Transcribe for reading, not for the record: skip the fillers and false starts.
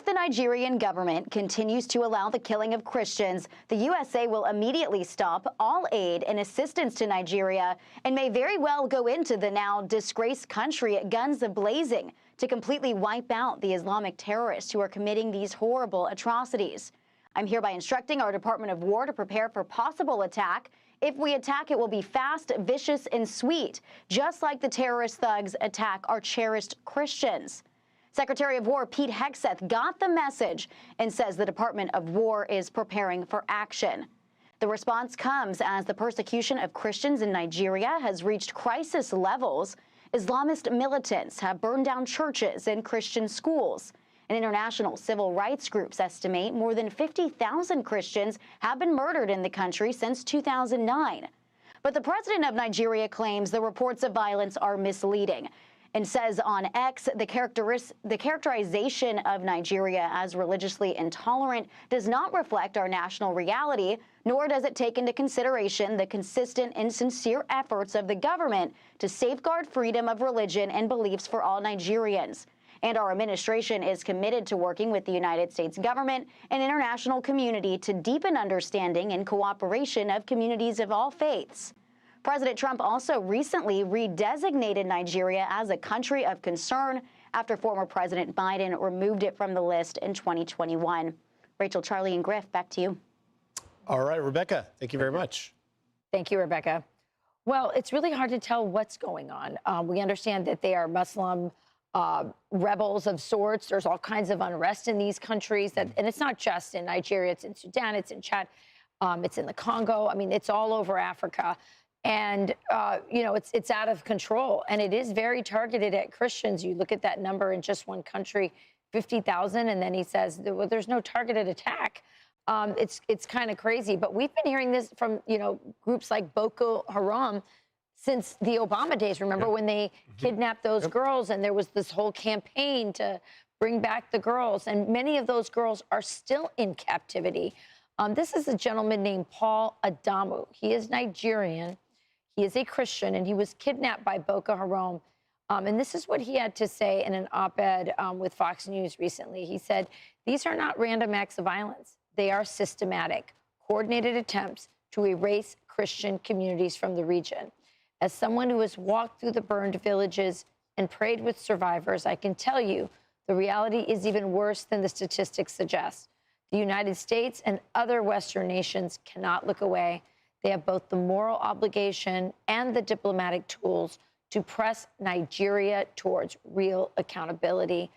the Nigerian government continues to allow the killing of Christians, the USA will immediately stop all aid and assistance to Nigeria and may very well go into the now disgraced country guns a-blazing to completely wipe out the Islamic terrorists who are committing these horrible atrocities. I'm hereby instructing our Department of War to prepare for possible attack. If we attack, it will be fast, vicious, and sweet, just like the terrorist thugs attack our cherished Christians. Secretary of War Pete Hegseth got the message and says the Department of War is preparing for action. The response comes as the persecution of Christians in Nigeria has reached crisis levels. Islamist militants have burned down churches and Christian schools. And international civil rights groups estimate more than 50,000 Christians have been murdered in the country since 2009. But the president of Nigeria claims the reports of violence are misleading and says on X the characterization of Nigeria as religiously intolerant does not reflect our national reality, nor does it take into consideration the consistent and sincere efforts of the government to safeguard freedom of religion and beliefs for all Nigerians. And our administration is committed to working with the United States government and international community to deepen understanding and cooperation of communities of all faiths. President Trump also recently redesignated Nigeria as a country of concern after former President Biden removed it from the list in 2021. Rachel, Charlie, and Griff, back to you. All right, Rebecca, thank you very much. Thank you, Rebecca. Well, it's really hard to tell what's going on. We understand that they are Muslim rebels of sorts. There's all kinds of unrest in these countries, and it's not just in Nigeria. It's in Sudan, it's in Chad, it's in the Congo. I mean, it's all over Africa. And, you know, it's out of control, and it is very targeted at Christians. You look at that number in just one country, 50,000, and then he says, well, there's no targeted attack. It's kind of crazy. But we've been hearing this from, you know, groups like Boko Haram since the Obama days. Remember when they kidnapped those girls, and there was this whole campaign to bring back the girls, and many of those girls are still in captivity. This is a gentleman named Paul Adamu. He is Nigerian. He is a Christian, and he was kidnapped by Boko Haram. And this is what he had to say in an op-ed with Fox News recently. He said, "These are not random acts of violence. They are systematic, coordinated attempts to erase Christian communities from the region. As someone who has walked through the burned villages and prayed with survivors, I can tell you the reality is even worse than the statistics suggest. The United States and other Western nations cannot look away. They have both the moral obligation and the diplomatic tools to press Nigeria towards real accountability."